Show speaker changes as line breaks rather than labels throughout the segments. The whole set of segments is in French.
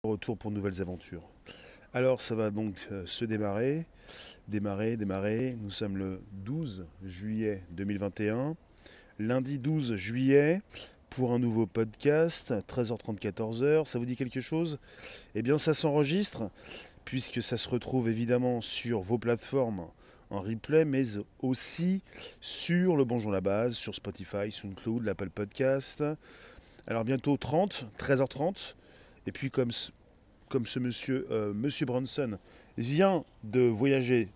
Retour pour de nouvelles aventures. Alors ça va donc se démarrer. Nous sommes le 12 juillet 2021, lundi 12 juillet, pour un nouveau podcast, 13h30, 14h. Ça vous dit quelque chose? Eh bien ça s'enregistre, puisque ça se retrouve évidemment sur vos plateformes en replay, mais aussi sur le Bonjour la Base, sur Spotify, SoundCloud, l'Apple Podcast. Alors bientôt 30, 13h30. Et puis comme ce monsieur Branson vient de voyager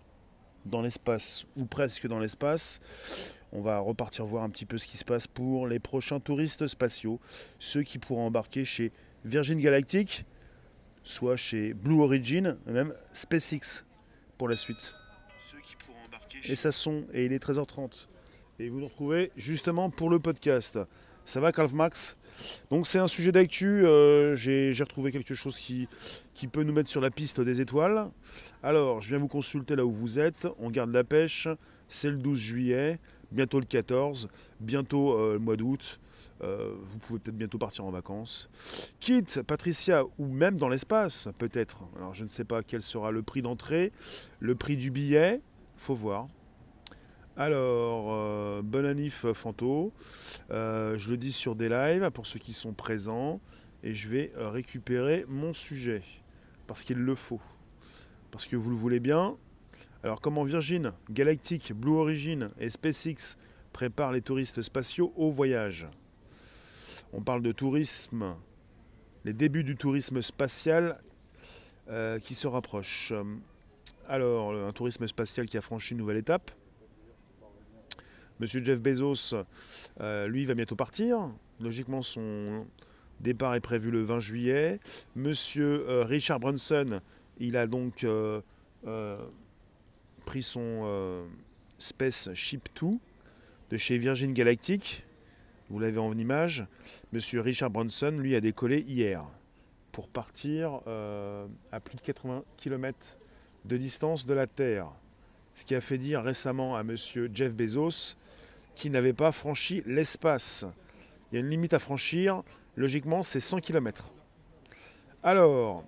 dans l'espace, ou presque dans l'espace, on va repartir voir un petit peu ce qui se passe pour les prochains touristes spatiaux, ceux qui pourront embarquer chez Virgin Galactic, soit chez Blue Origin, et même SpaceX pour la suite. Et et il est 13h30. Et vous nous retrouvez justement pour le podcast. Ça va, Karl Max? Donc c'est un sujet d'actu, j'ai retrouvé quelque chose qui peut nous mettre sur la piste des étoiles. Alors, je viens vous consulter là où vous êtes, on garde la pêche, c'est le 12 juillet, bientôt le 14, bientôt le mois d'août, vous pouvez peut-être bientôt partir en vacances. Quitte, Patricia, ou même dans l'espace, peut-être. Alors je ne sais pas quel sera le prix d'entrée, le prix du billet, faut voir. Alors, bon anniv Fanto, je le dis sur des lives pour ceux qui sont présents et je vais récupérer mon sujet parce qu'il le faut, parce que vous le voulez bien. Alors comment Virgin Galactic, Blue Origin et SpaceX préparent les touristes spatiaux au voyage? On parle de tourisme, les débuts du tourisme spatial qui se rapprochent. Alors, un tourisme spatial qui a franchi une nouvelle étape. Monsieur Jeff Bezos, lui, va bientôt partir. Logiquement, son départ est prévu le 20 juillet. Monsieur Richard Branson, il a donc pris son Spaceship 2 de chez Virgin Galactic. Vous l'avez en image. Monsieur Richard Branson, lui, a décollé hier pour partir à plus de 80 km de distance de la Terre. Ce qui a fait dire récemment à monsieur Jeff Bezos qu'il n'avait pas franchi l'espace. Il y a une limite à franchir, logiquement c'est 100 km. Alors,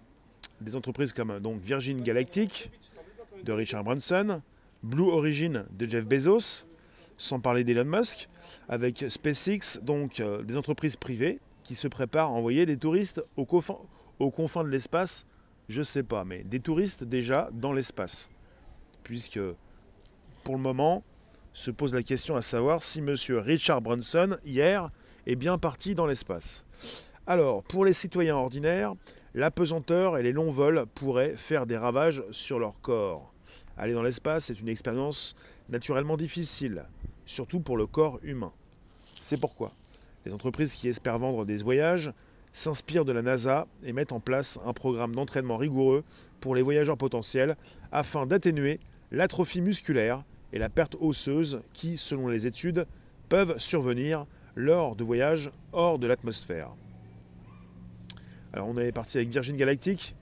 des entreprises comme donc Virgin Galactic de Richard Branson, Blue Origin de Jeff Bezos, sans parler d'Elon Musk, avec SpaceX, donc des entreprises privées qui se préparent à envoyer des touristes aux confins de l'espace, je sais pas, mais des touristes déjà dans l'espace. Puisque pour le moment, se pose la question à savoir si M. Richard Branson, hier, est bien parti dans l'espace. Alors, pour les citoyens ordinaires, l'apesanteur et les longs vols pourraient faire des ravages sur leur corps. Aller dans l'espace est une expérience naturellement difficile, surtout pour le corps humain. C'est pourquoi les entreprises qui espèrent vendre des voyages s'inspirent de la NASA et mettent en place un programme d'entraînement rigoureux pour les voyageurs potentiels afin d'atténuer l'atrophie musculaire et la perte osseuse qui, selon les études, peuvent survenir lors de voyages hors de l'atmosphère. Alors on est parti avec Virgin Galactic.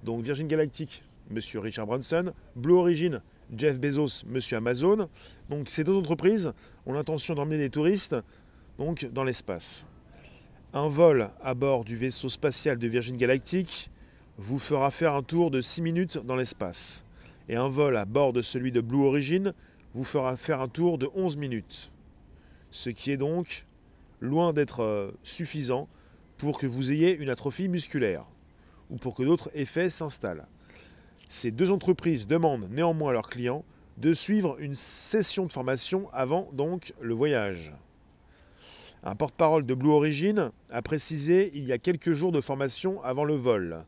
Donc Virgin Galactic, monsieur Richard Branson. Blue Origin, Jeff Bezos, monsieur Amazon. Donc ces deux entreprises ont l'intention d'emmener des touristes donc, dans l'espace. Un vol à bord du vaisseau spatial de Virgin Galactic vous fera faire un tour de 6 minutes dans l'espace. Et un vol à bord de celui de Blue Origin vous fera faire un tour de 11 minutes. Ce qui est donc loin d'être suffisant pour que vous ayez une atrophie musculaire ou pour que d'autres effets s'installent. Ces deux entreprises demandent néanmoins à leurs clients de suivre une session de formation avant donc le voyage. Un porte-parole de Blue Origin a précisé il y a quelques jours de formation avant le vol.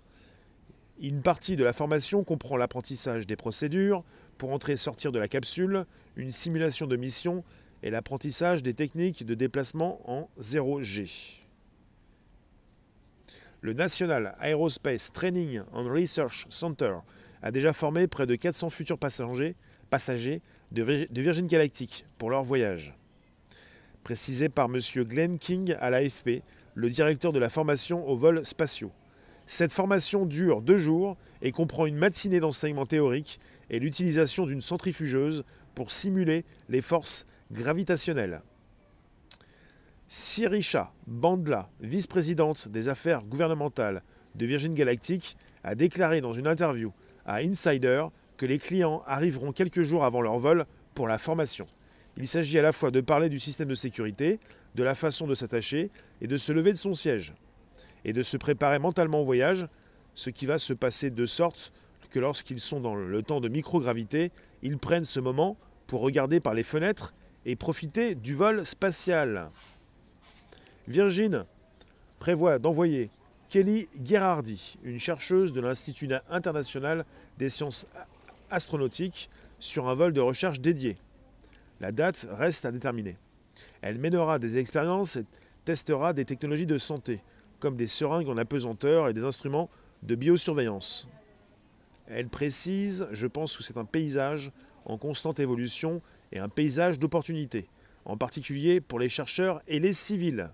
Une partie de la formation comprend l'apprentissage des procédures pour entrer et sortir de la capsule, une simulation de mission et l'apprentissage des techniques de déplacement en 0G. Le National Aerospace Training and Research Center a déjà formé près de 400 futurs passagers de Virgin Galactic pour leur voyage. Précisé par M. Glenn King à l'AFP, le directeur de la formation aux vols spatiaux. Cette formation dure 2 jours et comprend une matinée d'enseignement théorique et l'utilisation d'une centrifugeuse pour simuler les forces gravitationnelles. Sirisha Bandla, vice-présidente des affaires gouvernementales de Virgin Galactic a déclaré dans une interview à Insider que les clients arriveront quelques jours avant leur vol pour la formation. Il s'agit à la fois de parler du système de sécurité, de la façon de s'attacher et de se lever de son siège, et de se préparer mentalement au voyage, ce qui va se passer de sorte que lorsqu'ils sont dans le temps de microgravité, ils prennent ce moment pour regarder par les fenêtres et profiter du vol spatial. Virgin prévoit d'envoyer Kelly Gherardi, une chercheuse de l'Institut international des sciences astronautiques, sur un vol de recherche dédié. La date reste à déterminer. Elle mènera des expériences et testera des technologies de santé, comme des seringues en apesanteur et des instruments de biosurveillance. Elle précise « Je pense que c'est un paysage en constante évolution et un paysage d'opportunités, en particulier pour les chercheurs et les civils.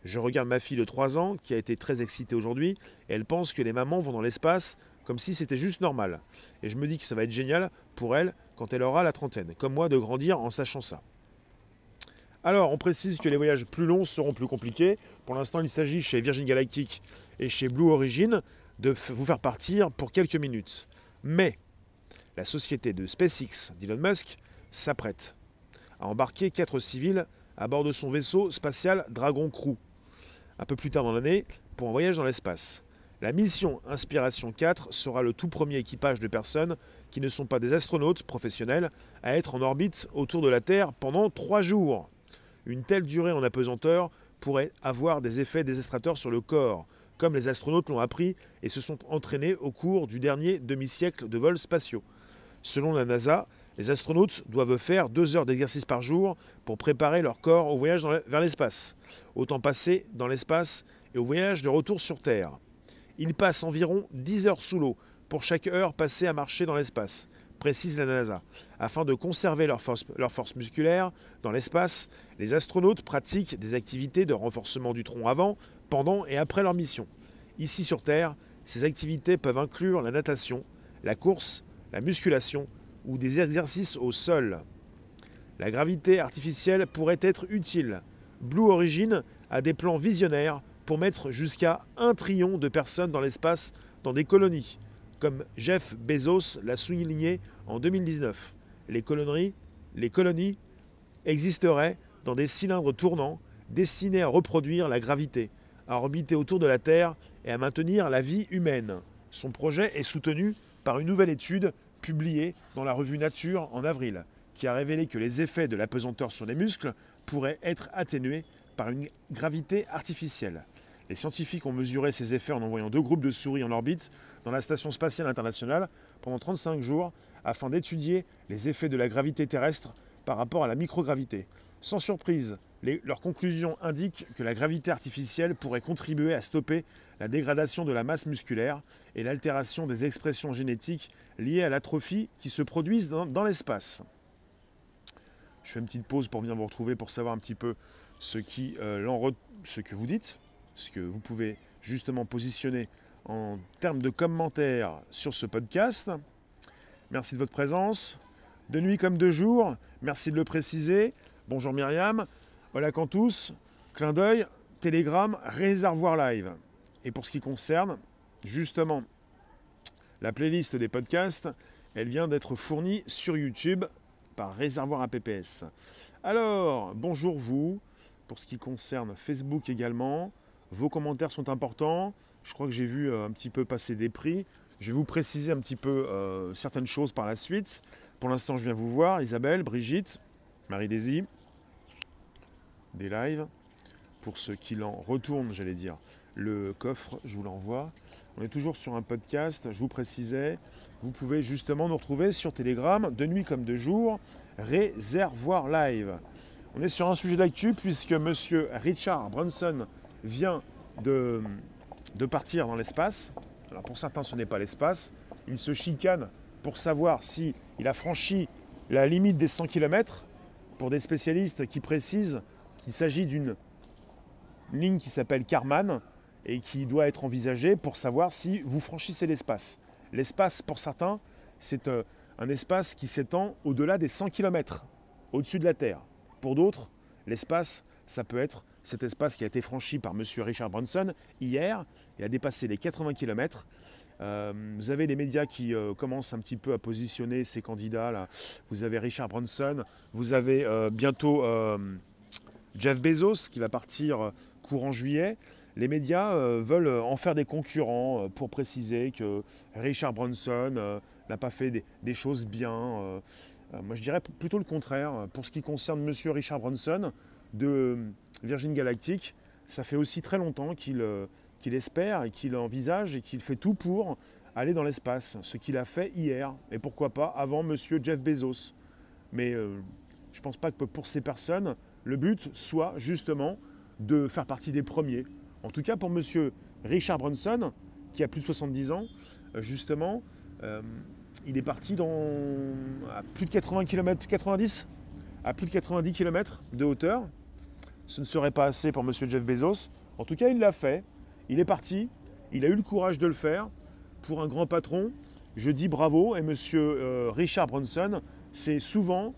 Je regarde ma fille de 3 ans, qui a été très excitée aujourd'hui, et elle pense que les mamans vont dans l'espace comme si c'était juste normal. Et je me dis que ça va être génial pour elle quand elle aura la trentaine, comme moi, de grandir en sachant ça. » Alors, on précise que les voyages plus longs seront plus compliqués. Pour l'instant, il s'agit chez Virgin Galactic et chez Blue Origin de vous faire partir pour quelques minutes. Mais la société de SpaceX d'Elon Musk s'apprête à embarquer 4 civils à bord de son vaisseau spatial Dragon Crew, un peu plus tard dans l'année, pour un voyage dans l'espace. La mission Inspiration 4 sera le tout premier équipage de personnes qui ne sont pas des astronautes professionnels à être en orbite autour de la Terre pendant 3 jours. Une telle durée en apesanteur pourrait avoir des effets désastreux sur le corps, comme les astronautes l'ont appris et se sont entraînés au cours du dernier demi-siècle de vols spatiaux. Selon la NASA, les astronautes doivent faire 2 heures d'exercice par jour pour préparer leur corps au voyage vers l'espace, au temps passé dans l'espace et au voyage de retour sur Terre. Ils passent environ 10 heures sous l'eau pour chaque heure passée à marcher dans l'espace, précise la NASA. Afin de conserver leur force musculaire dans l'espace, les astronautes pratiquent des activités de renforcement du tronc avant, pendant et après leur mission. Ici sur Terre, ces activités peuvent inclure la natation, la course, la musculation ou des exercices au sol. La gravité artificielle pourrait être utile. Blue Origin a des plans visionnaires pour mettre jusqu'à 1 trillion de personnes dans l'espace dans des colonies, comme Jeff Bezos l'a souligné en 2019. Les colonies existeraient dans des cylindres tournants destinés à reproduire la gravité, à orbiter autour de la Terre et à maintenir la vie humaine. Son projet est soutenu par une nouvelle étude publiée dans la revue Nature en avril, qui a révélé que les effets de l'apesanteur sur les muscles pourraient être atténués par une gravité artificielle. Les scientifiques ont mesuré ces effets en envoyant 2 groupes de souris en orbite dans la Station spatiale internationale pendant 35 jours afin d'étudier les effets de la gravité terrestre par rapport à la microgravité. Sans surprise, leurs conclusions indiquent que la gravité artificielle pourrait contribuer à stopper la dégradation de la masse musculaire et l'altération des expressions génétiques liées à l'atrophie qui se produisent dans l'espace. Je fais une petite pause pour venir vous retrouver pour savoir un petit peu ce que vous dites, ce que vous pouvez justement positionner en termes de commentaires sur ce podcast. Merci de votre présence. De nuit comme de jour, merci de le préciser. Bonjour Myriam, hola Cantus, clin d'œil, Telegram, Réservoir Live. Et pour ce qui concerne justement la playlist des podcasts, elle vient d'être fournie sur YouTube par Réservoir APPS. Alors, bonjour vous, pour ce qui concerne Facebook également, vos commentaires sont importants. Je crois que j'ai vu un petit peu passer des prix. Je vais vous préciser un petit peu certaines choses par la suite. Pour l'instant, je viens vous voir, Isabelle, Brigitte, Marie-Daisy, des lives. Pour ceux qui l'en retournent, j'allais dire, le coffre, je vous l'envoie. On est toujours sur un podcast, je vous précisais. Vous pouvez justement nous retrouver sur Telegram, de nuit comme de jour, Réservoir Live. On est sur un sujet d'actu puisque monsieur Richard Branson vient de partir dans l'espace. Alors pour certains, ce n'est pas l'espace. Il se chicane pour savoir s'il a franchi la limite des 100 km. Pour des spécialistes qui précisent qu'il s'agit d'une ligne qui s'appelle Kármán et qui doit être envisagée pour savoir si vous franchissez l'espace. L'espace, pour certains, c'est un espace qui s'étend au-delà des 100 km, au-dessus de la Terre. Pour d'autres, l'espace, ça peut être cet espace qui a été franchi par M. Richard Branson hier. Il a dépassé les 80 km. Vous avez les médias qui commencent un petit peu à positionner ces candidats là. Vous avez Richard Branson, vous avez bientôt Jeff Bezos qui va partir courant juillet. Les médias veulent en faire des concurrents pour préciser que Richard Branson n'a pas fait des choses bien. Moi je dirais plutôt le contraire. Pour ce qui concerne M. Richard Branson de Virgin Galactic, ça fait aussi très longtemps qu'il espère et qu'il envisage et qu'il fait tout pour aller dans l'espace, ce qu'il a fait hier, et pourquoi pas avant monsieur Jeff Bezos. Mais je ne pense pas que pour ces personnes, le but soit justement de faire partie des premiers. En tout cas pour monsieur Richard Branson, qui a plus de 70 ans, justement, il est parti à plus de 80 km, 90 à plus de 90 km de hauteur. Ce ne serait pas assez pour monsieur Jeff Bezos. En tout cas, il l'a fait. Il est parti, il a eu le courage de le faire. Pour un grand patron, je dis bravo. Et monsieur Richard Branson s'est souvent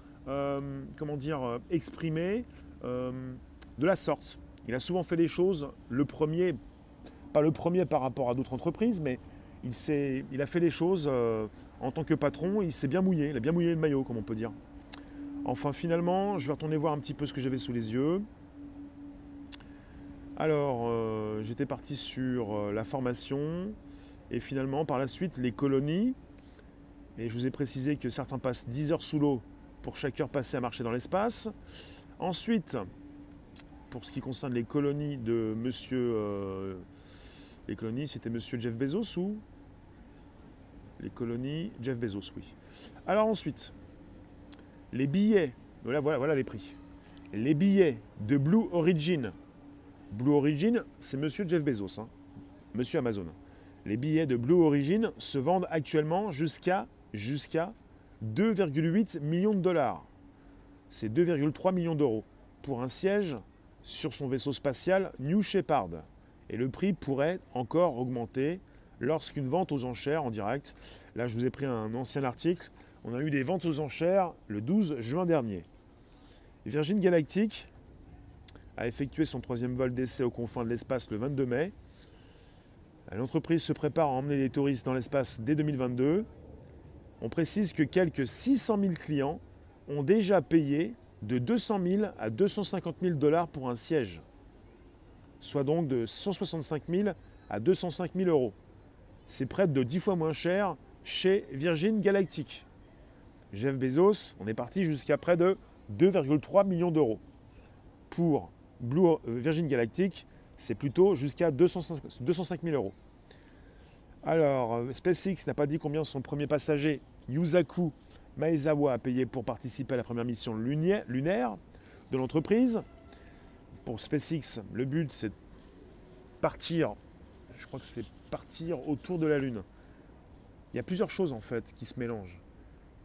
exprimé de la sorte. Il a souvent fait des choses, pas le premier par rapport à d'autres entreprises, mais il a fait les choses en tant que patron. Il s'est bien mouillé, il a bien mouillé le maillot, comme on peut dire. Enfin, finalement, je vais retourner voir un petit peu ce que j'avais sous les yeux. Alors, j'étais parti sur la formation et finalement, par la suite, les colonies. Et je vous ai précisé que certains passent 10 heures sous l'eau pour chaque heure passée à marcher dans l'espace. Ensuite, pour ce qui concerne les colonies de monsieur... les colonies, c'était monsieur Jeff Bezos ou... Les colonies, Jeff Bezos, oui. Alors ensuite, les billets, voilà les prix. Les billets de Blue Origin. Blue Origin, c'est monsieur Jeff Bezos, hein, monsieur Amazon. Les billets de Blue Origin se vendent actuellement jusqu'à 2,8 millions de dollars. C'est 2,3 millions d'euros pour un siège sur son vaisseau spatial New Shepard. Et le prix pourrait encore augmenter lorsqu'une vente aux enchères en direct. Là, je vous ai pris un ancien article. On a eu des ventes aux enchères le 12 juin dernier. Virgin Galactic a effectué son 3e vol d'essai aux confins de l'espace le 22 mai. L'entreprise se prépare à emmener des touristes dans l'espace dès 2022. On précise que quelques 600 000 clients ont déjà payé de 200 000 à 250 000 dollars pour un siège, soit donc de 165 000 à 205 000 euros. C'est près de 10 fois moins cher chez Virgin Galactic. Jeff Bezos, on est parti jusqu'à près de 2,3 millions d'euros. Pour Virgin Galactic, c'est plutôt jusqu'à 205 000 euros. Alors, SpaceX n'a pas dit combien son premier passager, Yusaku Maezawa, a payé pour participer à la première mission lunaire de l'entreprise. Pour SpaceX, le but, c'est de partir, je crois que c'est partir autour de la Lune. Il y a plusieurs choses, en fait, qui se mélangent.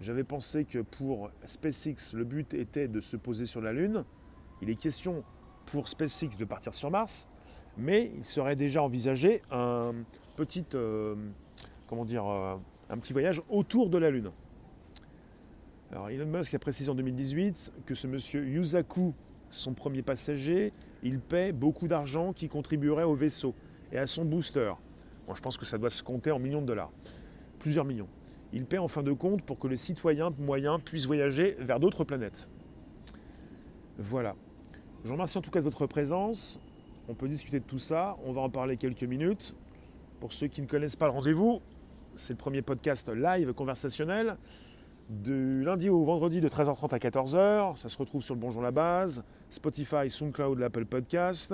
J'avais pensé que pour SpaceX, le but était de se poser sur la Lune. Il est question pour SpaceX de partir sur Mars, mais il serait déjà envisagé un petit voyage autour de la Lune. Alors Elon Musk a précisé en 2018 que ce monsieur Yusaku, son premier passager, il paie beaucoup d'argent qui contribuerait au vaisseau et à son booster. Bon, je pense que ça doit se compter en millions de dollars, plusieurs millions. Il paie en fin de compte pour que les citoyens moyens puissent voyager vers d'autres planètes. Voilà. Je vous remercie en tout cas de votre présence. On peut discuter de tout ça. On va en parler quelques minutes. Pour ceux qui ne connaissent pas le rendez-vous, c'est le premier podcast live conversationnel du lundi au vendredi de 13h30 à 14h. Ça se retrouve sur le Bonjour la Base, Spotify, SoundCloud, l'Apple Podcast.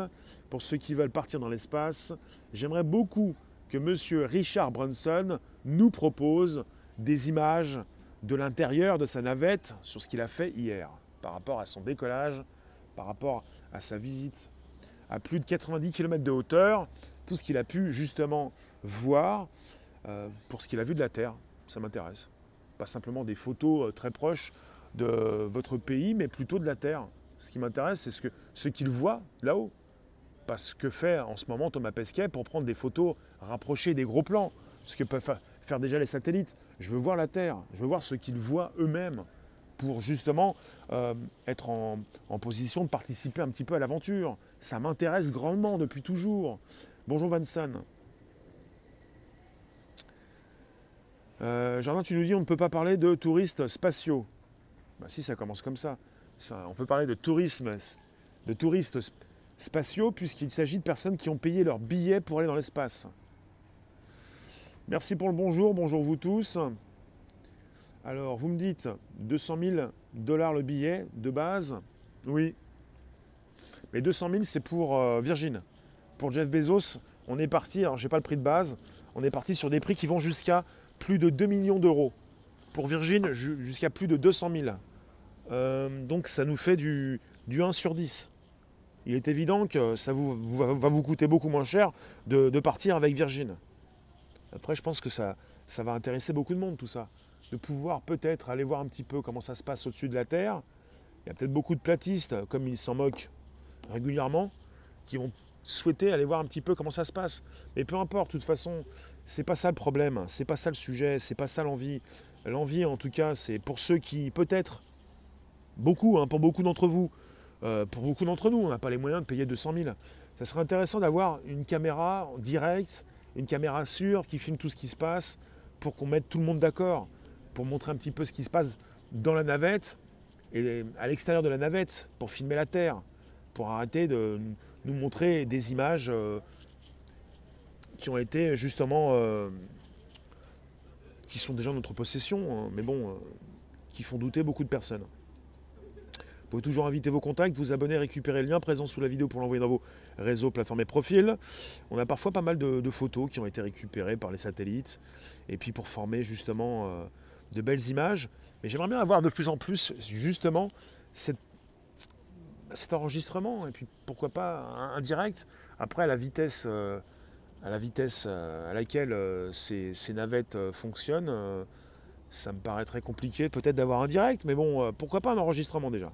Pour ceux qui veulent partir dans l'espace, j'aimerais beaucoup que monsieur Richard Branson nous propose des images de l'intérieur de sa navette sur ce qu'il a fait hier par rapport à son décollage, par rapport à sa visite à plus de 90 km de hauteur, tout ce qu'il a pu justement voir pour ce qu'il a vu de la Terre. Ça m'intéresse. Pas simplement des photos très proches de votre pays, mais plutôt de la Terre. Ce qui m'intéresse, c'est ce qu'il voit là-haut. Pas ce que fait en ce moment Thomas Pesquet pour prendre des photos rapprochées des gros plans, ce que peuvent faire déjà les satellites. Je veux voir la Terre, je veux voir ce qu'ils voient eux-mêmes. pour justement être en position de participer un petit peu à l'aventure. Ça m'intéresse grandement depuis toujours. Bonjour Vanson. Jardin, tu nous dis on ne peut pas parler de touristes spatiaux. Bah si, ça commence comme ça. On peut parler de touristes spatiaux puisqu'il s'agit de personnes qui ont payé leur billet pour aller dans l'espace. Merci pour le bonjour, bonjour vous tous. Alors, vous me dites 200 000 $ le billet de base. Oui. Mais 200 000, c'est pour Virgin. Pour Jeff Bezos, on est parti, alors je n'ai pas le prix de base, on est parti sur des prix qui vont jusqu'à plus de 2 millions d'euros. Pour Virgin, jusqu'à plus de 200 000. Donc ça nous fait du 1 sur 10. Il est évident que ça va vous coûter beaucoup moins cher de partir avec Virgin. Après, je pense que ça va intéresser beaucoup de monde, tout ça. De pouvoir peut-être aller voir un petit peu comment ça se passe au-dessus de la Terre. Il y a peut-être beaucoup de platistes, comme ils s'en moquent régulièrement, qui vont souhaiter aller voir un petit peu comment ça se passe. Mais peu importe, de toute façon, c'est pas ça le problème, c'est pas ça le sujet, c'est pas ça l'envie. L'envie, en tout cas, c'est pour ceux qui, peut-être, beaucoup, pour beaucoup d'entre vous, pour beaucoup d'entre nous, on n'a pas les moyens de payer 200 000. Ça serait intéressant d'avoir une caméra en direct, une caméra sûre qui filme tout ce qui se passe pour qu'on mette tout le monde d'accord, pour montrer un petit peu ce qui se passe dans la navette et à l'extérieur de la navette, pour filmer la Terre, pour arrêter de nous montrer des images qui ont été justement, qui sont déjà en notre possession, mais bon, qui font douter beaucoup de personnes. Vous pouvez toujours inviter vos contacts, vous abonner, récupérer le lien présent sous la vidéo pour l'envoyer dans vos réseaux, plateformes et profils. On a parfois pas mal de photos qui ont été récupérées par les satellites et puis pour former justement de belles images. Mais j'aimerais bien avoir de plus en plus justement cet enregistrement et puis pourquoi pas un direct. Après à la vitesse à laquelle ces navettes fonctionnent, ça me paraîtrait compliqué peut-être d'avoir un direct, mais bon, pourquoi pas un enregistrement déjà.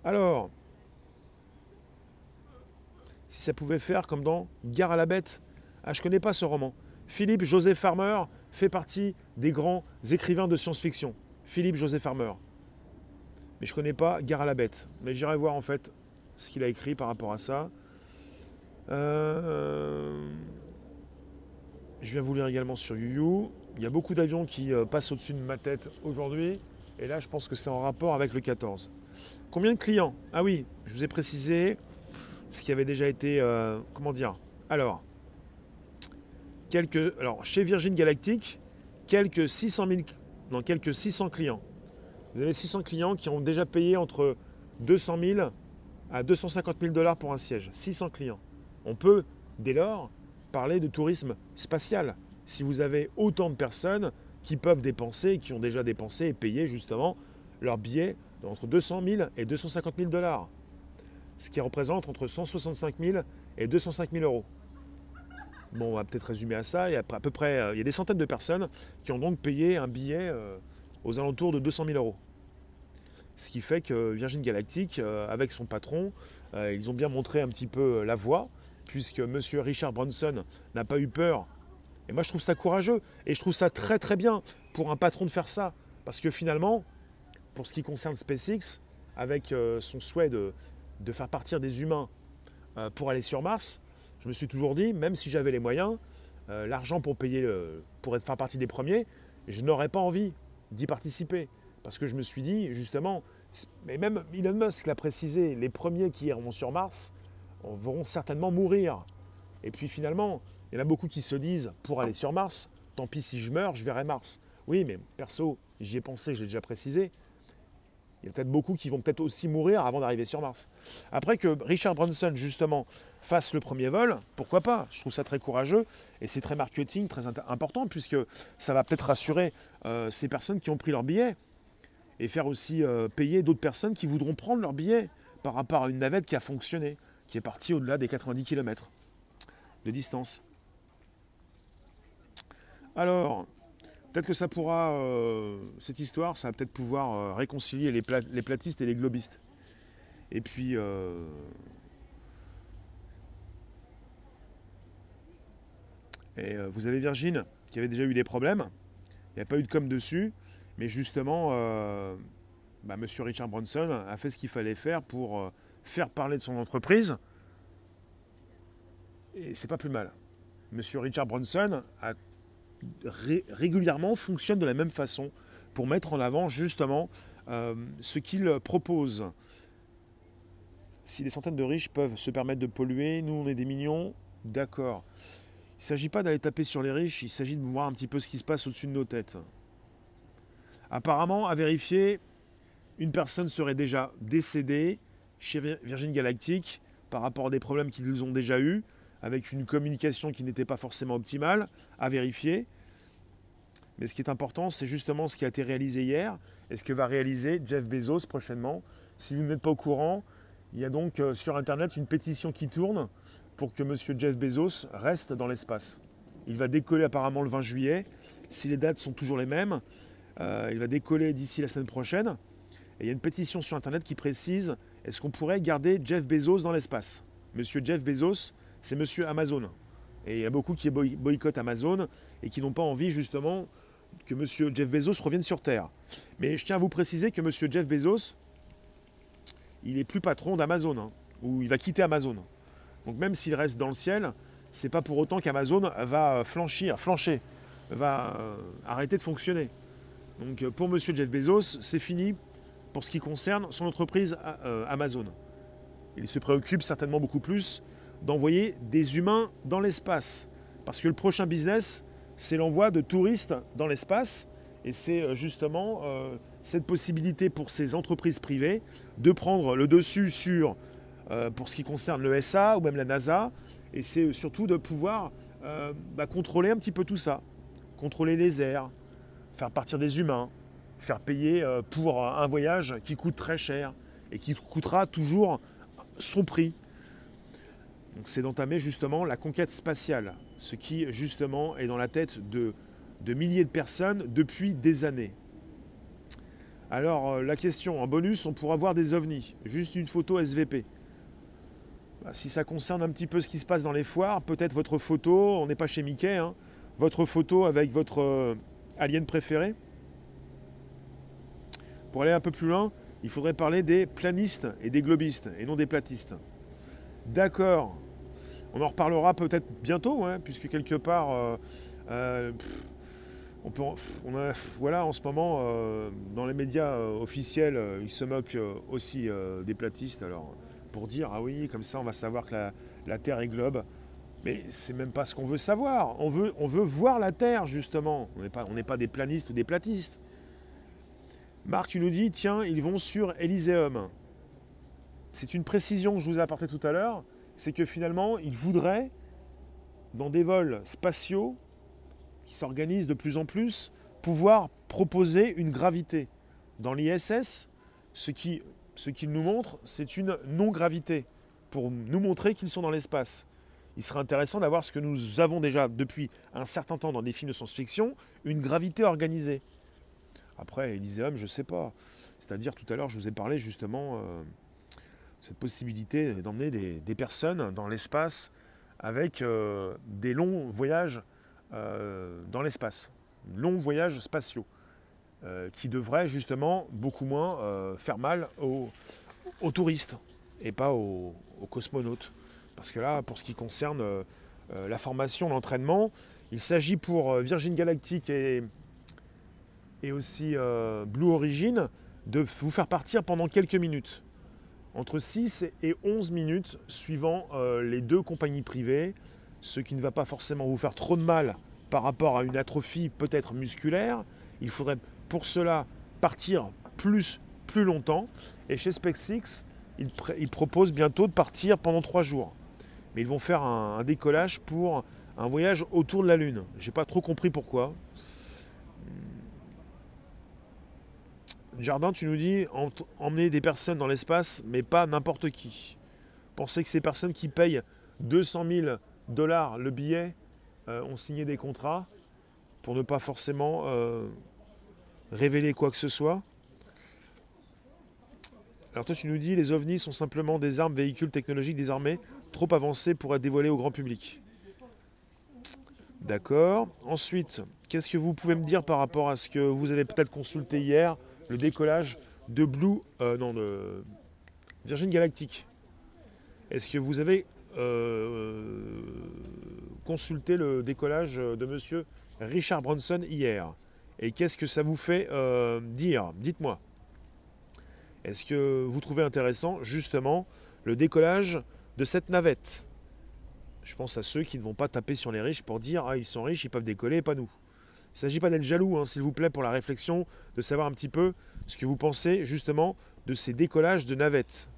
Alors, si ça pouvait faire comme dans Gare à la bête. Ah, je ne connais pas ce roman. Philippe Joseph Farmer fait partie des grands écrivains de science-fiction. Philippe Joseph Farmer. Mais je ne connais pas Gare à la bête. Mais j'irai voir en fait ce qu'il a écrit par rapport à ça. Je viens vous lire également sur YouYou. Il y a beaucoup d'avions qui passent au-dessus de ma tête aujourd'hui. Et là, je pense que c'est en rapport avec le 14. Combien de clients? Ah oui, je vous ai précisé ce qui avait déjà été... comment dire? Alors, chez Virgin Galactic, quelques 600 clients. Vous avez 600 clients qui ont déjà payé entre 200 000 à 250 000 $ pour un siège. 600 clients. On peut, dès lors, parler de tourisme spatial. Si vous avez autant de personnes qui peuvent dépenser, qui ont déjà dépensé et payé justement leur billet entre 200 000 et 250 000 $. Ce qui représente entre 165 000 et 205 000 €. Bon, on va peut-être résumer à ça. Il y a à peu près, il y a des centaines de personnes qui ont donc payé un billet aux alentours de 200 000 €. Ce qui fait que Virgin Galactic, avec son patron, ils ont bien montré un petit peu la voie, puisque M. Richard Branson n'a pas eu peur. Et moi, je trouve ça courageux. Et je trouve ça très très bien pour un patron de faire ça. Parce que finalement, pour ce qui concerne SpaceX, avec son souhait de faire partir des humains pour aller sur Mars, je me suis toujours dit, même si j'avais les moyens, l'argent pour payer, pour faire partie des premiers, je n'aurais pas envie d'y participer. Parce que je me suis dit, justement, mais même Elon Musk l'a précisé, les premiers qui iront sur Mars vont certainement mourir. Et puis finalement, il y en a beaucoup qui se disent, pour aller sur Mars, tant pis si je meurs, je verrai Mars. Oui, mais perso, j'y ai pensé, je l'ai déjà précisé. Il y a peut-être beaucoup qui vont peut-être aussi mourir avant d'arriver sur Mars. Après que Richard Branson, justement, fasse le premier vol, pourquoi pas? Je trouve ça très courageux et c'est très marketing, très important, puisque ça va peut-être rassurer ces personnes qui ont pris leur billet et faire aussi payer d'autres personnes qui voudront prendre leur billet par rapport à une navette qui a fonctionné, qui est partie au-delà des 90 km de distance. Alors, peut-être que ça pourra, cette histoire, ça va peut-être pouvoir réconcilier les platistes et les globistes. Et puis, vous avez Virgin qui avait déjà eu des problèmes. Il n'y a pas eu de com dessus. Mais justement, M. Richard Branson a fait ce qu'il fallait faire pour faire parler de son entreprise. Et c'est pas plus mal. M. Richard Branson régulièrement fonctionne de la même façon pour mettre en avant justement ce qu'il propose. Si des centaines de riches peuvent se permettre de polluer, nous on est des millions, d'accord. Il ne s'agit pas d'aller taper sur les riches, il s'agit de voir un petit peu ce qui se passe au-dessus de nos têtes. Apparemment, à vérifier, une personne serait déjà décédée chez Virgin Galactic par rapport à des problèmes qu'ils ont déjà eus, avec une communication qui n'était pas forcément optimale, à vérifier. Mais ce qui est important, c'est justement ce qui a été réalisé hier et ce que va réaliser Jeff Bezos prochainement. Si vous n'êtes pas au courant, il y a donc sur Internet une pétition qui tourne pour que M. Jeff Bezos reste dans l'espace. Il va décoller apparemment le 20 juillet. Si les dates sont toujours les mêmes, il va décoller d'ici la semaine prochaine. Et il y a une pétition sur Internet qui précise est-ce qu'on pourrait garder Jeff Bezos dans l'espace. M. Jeff Bezos, c'est M. Amazon. Et il y a beaucoup qui boycottent Amazon et qui n'ont pas envie justement que M. Jeff Bezos revienne sur Terre. Mais je tiens à vous préciser que M. Jeff Bezos, il n'est plus patron d'Amazon, hein, ou il va quitter Amazon. Donc même s'il reste dans le ciel, c'est pas pour autant qu'Amazon va flancher, va arrêter de fonctionner. Donc pour M. Jeff Bezos, c'est fini pour ce qui concerne son entreprise Amazon. Il se préoccupe certainement beaucoup plus d'envoyer des humains dans l'espace. Parce que le prochain business, c'est l'envoi de touristes dans l'espace. Et c'est justement cette possibilité pour ces entreprises privées de prendre le dessus sur, pour ce qui concerne le SA ou même la NASA. Et c'est surtout de pouvoir contrôler un petit peu tout ça. Contrôler les airs, faire partir des humains, faire payer pour un voyage qui coûte très cher et qui coûtera toujours son prix. Donc c'est d'entamer justement la conquête spatiale, ce qui justement est dans la tête de milliers de personnes depuis des années. Alors la question, en bonus, on pourra voir des ovnis, juste une photo SVP. Si ça concerne un petit peu ce qui se passe dans les foires, peut-être votre photo, on n'est pas chez Mickey, hein, votre photo avec votre alien préféré. Pour aller un peu plus loin, il faudrait parler des planistes et des globistes, et non des platistes. D'accord. On en reparlera peut-être bientôt, hein, puisque quelque part, voilà, en ce moment, dans les médias officiels, ils se moquent aussi des platistes. Alors, pour dire, ah oui, comme ça, on va savoir que la Terre est globe. Mais c'est même pas ce qu'on veut savoir. On veut voir la Terre, justement. On n'est pas des planistes ou des platistes. Marc, tu nous dis, tiens, ils vont sur Elyséeum. C'est une précision que je vous ai apportée tout à l'heure. C'est que finalement, ils voudraient, dans des vols spatiaux qui s'organisent de plus en plus, pouvoir proposer une gravité. Dans l'ISS, ce qu'ils nous montrent, c'est une non-gravité, pour nous montrer qu'ils sont dans l'espace. Il serait intéressant d'avoir ce que nous avons déjà depuis un certain temps dans des films de science-fiction, une gravité organisée. Après, Elyséeum, je ne sais pas. C'est-à-dire, tout à l'heure, je vous ai parlé justement cette possibilité d'emmener des personnes dans l'espace avec des longs voyages dans l'espace, longs voyages spatiaux, qui devraient justement beaucoup moins faire mal aux touristes et pas aux cosmonautes. Parce que là, pour ce qui concerne la formation, l'entraînement, il s'agit pour Virgin Galactic et aussi Blue Origin de vous faire partir pendant quelques minutes. Entre 6 et 11 minutes, suivant les deux compagnies privées, ce qui ne va pas forcément vous faire trop de mal par rapport à une atrophie peut-être musculaire. Il faudrait pour cela partir plus longtemps. Et chez SpaceX, ils proposent bientôt de partir pendant 3 jours. Mais ils vont faire un décollage pour un voyage autour de la Lune. Je n'ai pas trop compris pourquoi. Jardin, tu nous dis emmener des personnes dans l'espace, mais pas n'importe qui. Pensez que ces personnes qui payent 200 000 $ le billet ont signé des contrats pour ne pas forcément révéler quoi que ce soit. Alors toi, tu nous dis les ovnis sont simplement des armes, véhicules technologiques des armées trop avancées pour être dévoilées au grand public. D'accord. Ensuite, qu'est-ce que vous pouvez me dire par rapport à ce que vous avez peut-être consulté hier, le décollage de non, de Virgin Galactic? Est-ce que vous avez consulté le décollage de monsieur Richard Branson hier? Et qu'est-ce que ça vous fait dire? Dites-moi. Est-ce que vous trouvez intéressant justement le décollage de cette navette? Je pense à ceux qui ne vont pas taper sur les riches pour dire ah ils sont riches, ils peuvent décoller, pas nous. Il ne s'agit pas d'être jaloux, hein, s'il vous plaît, pour la réflexion, de savoir un petit peu ce que vous pensez justement de ces décollages de navettes.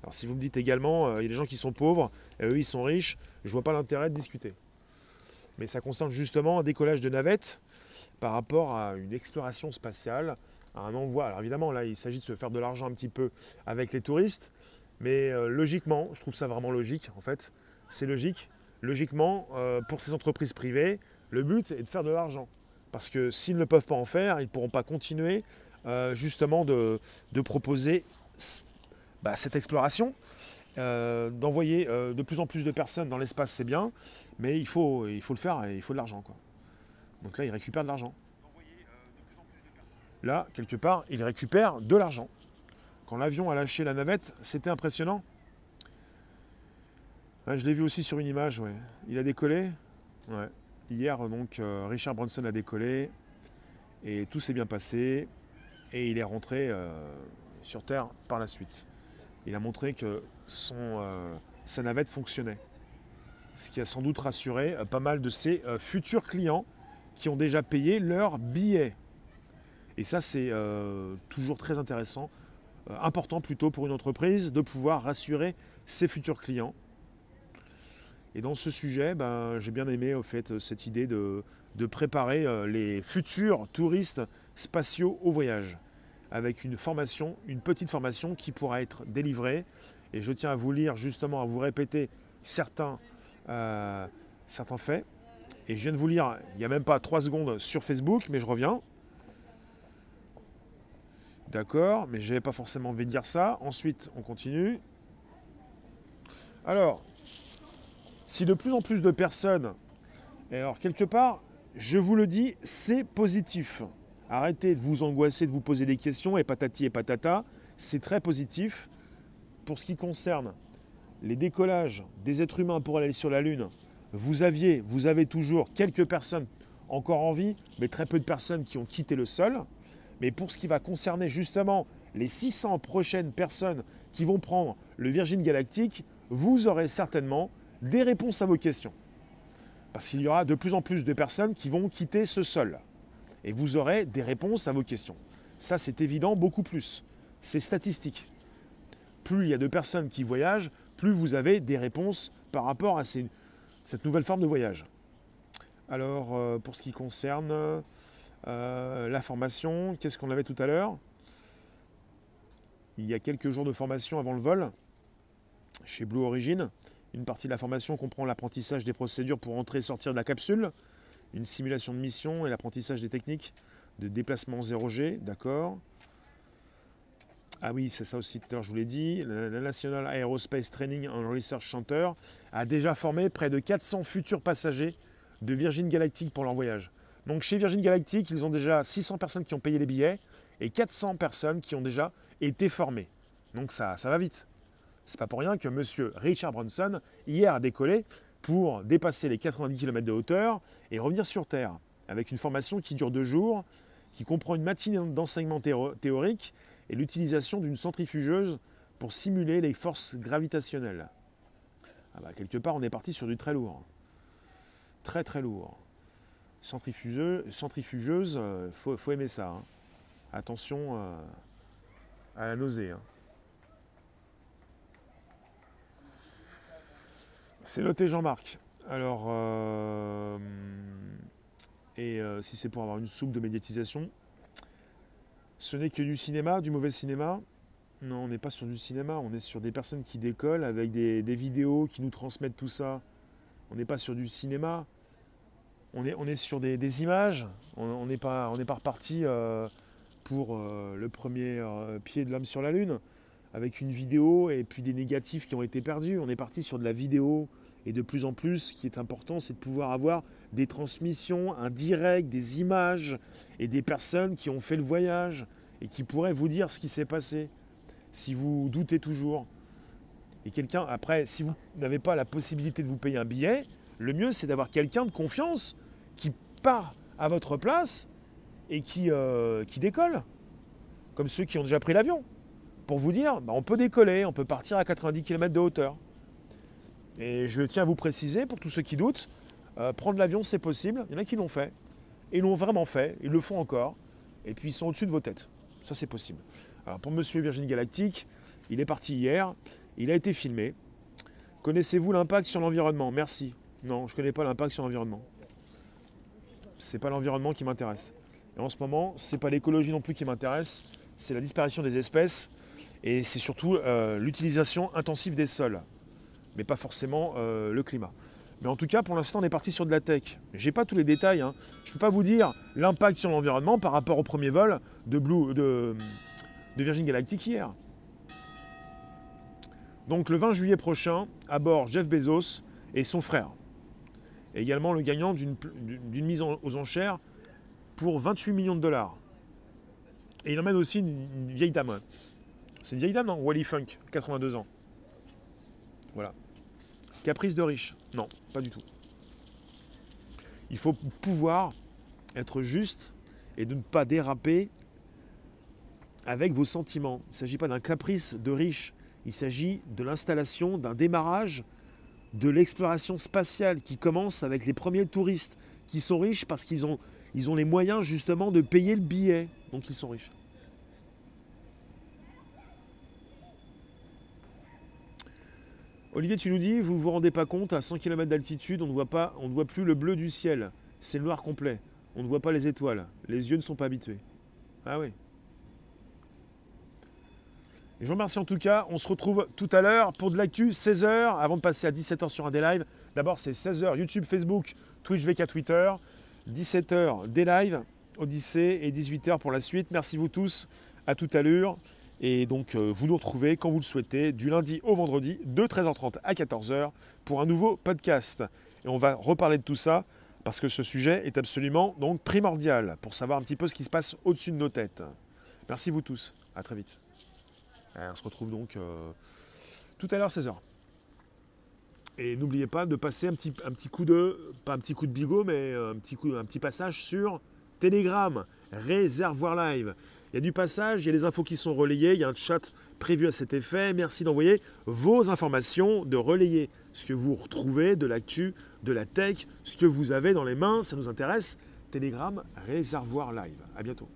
Alors si vous me dites également, il y a des gens qui sont pauvres, et eux ils sont riches, je ne vois pas l'intérêt de discuter. Mais ça concerne justement un décollage de navettes par rapport à une exploration spatiale, à un envoi. Alors évidemment, là, il s'agit de se faire de l'argent un petit peu avec les touristes, mais logiquement, je trouve ça vraiment logique, en fait. C'est logique. Logiquement, pour ces entreprises privées, le but est de faire de l'argent. Parce que s'ils ne peuvent pas en faire, ils ne pourront pas continuer justement de proposer cette exploration. D'envoyer de plus en plus de personnes dans l'espace, c'est bien, mais il faut le faire et il faut de l'argent, quoi. Donc là, il récupère de l'argent. Là, quelque part, il récupère de l'argent. Quand l'avion a lâché la navette, c'était impressionnant. Là, je l'ai vu aussi sur une image, ouais. Il a décollé. Ouais. Hier, donc, Richard Branson a décollé. Et tout s'est bien passé. Et il est rentré sur Terre par la suite. Il a montré que sa navette fonctionnait. Ce qui a sans doute rassuré pas mal de ses futurs clients qui ont déjà payé leur billet. Et ça, c'est toujours très intéressant, important plutôt pour une entreprise, de pouvoir rassurer ses futurs clients. Et dans ce sujet, j'ai bien aimé au fait, cette idée de préparer les futurs touristes spatiaux au voyage, avec une formation, une petite formation qui pourra être délivrée. Et je tiens à vous lire justement, à vous répéter certains faits. Et je viens de vous lire, il n'y a même pas 3 secondes sur Facebook, mais je reviens. D'accord, mais je n'avais pas forcément envie de dire ça. Ensuite, on continue. Alors, si de plus en plus de personnes... Et alors, quelque part, je vous le dis, c'est positif. Arrêtez de vous angoisser, de vous poser des questions, et patati et patata. C'est très positif. Pour ce qui concerne les décollages des êtres humains pour aller sur la Lune, vous avez toujours quelques personnes encore en vie, mais très peu de personnes qui ont quitté le sol. Mais pour ce qui va concerner justement les 600 prochaines personnes qui vont prendre le Virgin Galactic, vous aurez certainement des réponses à vos questions. Parce qu'il y aura de plus en plus de personnes qui vont quitter ce sol. Et vous aurez des réponses à vos questions. Ça, c'est évident, beaucoup plus. C'est statistique. Plus il y a de personnes qui voyagent, plus vous avez des réponses par rapport à cette nouvelle forme de voyage. Alors, pour ce qui concerne la formation, qu'est-ce qu'on avait tout à l'heure? Il y a quelques jours de formation avant le vol, chez Blue Origin. Une partie de la formation comprend l'apprentissage des procédures pour entrer et sortir de la capsule, une simulation de mission et l'apprentissage des techniques de déplacement 0G, d'accord. Ah oui, c'est ça aussi, tout à l'heure je vous l'ai dit. La National Aerospace Training and Research Center a déjà formé près de 400 futurs passagers de Virgin Galactic pour leur voyage. Donc chez Virgin Galactic, ils ont déjà 600 personnes qui ont payé les billets et 400 personnes qui ont déjà été formées. Donc ça va vite. C'est pas pour rien que monsieur Richard Branson, hier, a décollé pour dépasser les 90 km de hauteur et revenir sur Terre, avec une formation qui dure 2 jours, qui comprend une matinée d'enseignement théorique et l'utilisation d'une centrifugeuse pour simuler les forces gravitationnelles. Quelque part, on est parti sur du très lourd. Très très lourd. Centrifugeuse, faut aimer ça. Hein. Attention à la nausée. Hein. C'est noté Jean-Marc. Alors, si c'est pour avoir une soupe de médiatisation, ce n'est que du cinéma, du mauvais cinéma. Non, on n'est pas sur du cinéma, on est sur des personnes qui décollent avec des vidéos qui nous transmettent tout ça. On n'est pas sur du cinéma, on est sur des images. On n'est pas reparti pour le premier pied de l'homme sur la Lune, avec une vidéo et puis des négatifs qui ont été perdus. On est parti sur de la vidéo Et de plus en plus, ce qui est important, c'est de pouvoir avoir des transmissions, un direct, des images et des personnes qui ont fait le voyage et qui pourraient vous dire ce qui s'est passé, si vous doutez toujours. Et quelqu'un, après, si vous n'avez pas la possibilité de vous payer un billet, le mieux, c'est d'avoir quelqu'un de confiance qui part à votre place et qui décolle, comme ceux qui ont déjà pris l'avion, pour vous dire, on peut décoller, on peut partir à 90 km de hauteur. Et je tiens à vous préciser, pour tous ceux qui doutent, prendre l'avion, c'est possible. Il y en a qui l'ont fait, et ils l'ont vraiment fait, ils le font encore, et puis ils sont au-dessus de vos têtes. Ça, c'est possible. Alors, pour Monsieur Virgin Galactic, il est parti hier, il a été filmé. Connaissez-vous l'impact sur l'environnement? Merci. Non, je ne connais pas l'impact sur l'environnement. C'est pas l'environnement qui m'intéresse. Et en ce moment, c'est pas l'écologie non plus qui m'intéresse, c'est la disparition des espèces, et c'est surtout l'utilisation intensive des sols, mais pas forcément le climat. Mais en tout cas, pour l'instant, on est parti sur de la tech. Je n'ai pas tous les détails. Hein. Je ne peux pas vous dire l'impact sur l'environnement par rapport au premier vol de Virgin Galactic hier. Donc le 20 juillet prochain, à bord Jeff Bezos et son frère. Et également le gagnant d'une mise aux enchères pour 28 millions de dollars. Et il emmène aussi une vieille dame. C'est une vieille dame, non? Wally Funk, 82 ans. Voilà. Caprice de riche? Non, pas du tout. Il faut pouvoir être juste et de ne pas déraper avec vos sentiments. Il ne s'agit pas d'un caprice de riche, il s'agit de l'installation, d'un démarrage de l'exploration spatiale qui commence avec les premiers touristes qui sont riches parce qu'ils ont les moyens justement de payer le billet. Donc ils sont riches. Olivier, tu nous dis, vous ne vous rendez pas compte, à 100 km d'altitude, on ne voit plus le bleu du ciel. C'est le noir complet. On ne voit pas les étoiles. Les yeux ne sont pas habitués. Ah oui. Et je vous remercie en tout cas. On se retrouve tout à l'heure pour de l'actu, 16h, avant de passer à 17h sur un des lives. D'abord, c'est 16h, YouTube, Facebook, Twitch, VK, Twitter. 17h, des lives, Odyssée, et 18h pour la suite. Merci vous tous. À tout à l'heure. Et donc, vous nous retrouvez quand vous le souhaitez, du lundi au vendredi, de 13h30 à 14h, pour un nouveau podcast. Et on va reparler de tout ça, parce que ce sujet est absolument donc primordial, pour savoir un petit peu ce qui se passe au-dessus de nos têtes. Merci vous tous. À très vite. On se retrouve donc tout à l'heure, 16h. Et n'oubliez pas de passer un petit coup de, pas un petit coup de bigot, mais un petit passage sur Telegram, Réservoir Live. Il y a du passage, il y a des infos qui sont relayées, il y a un chat prévu à cet effet. Merci d'envoyer vos informations, de relayer ce que vous retrouvez, de l'actu, de la tech, ce que vous avez dans les mains, ça nous intéresse. Telegram, Réservoir Live. À bientôt.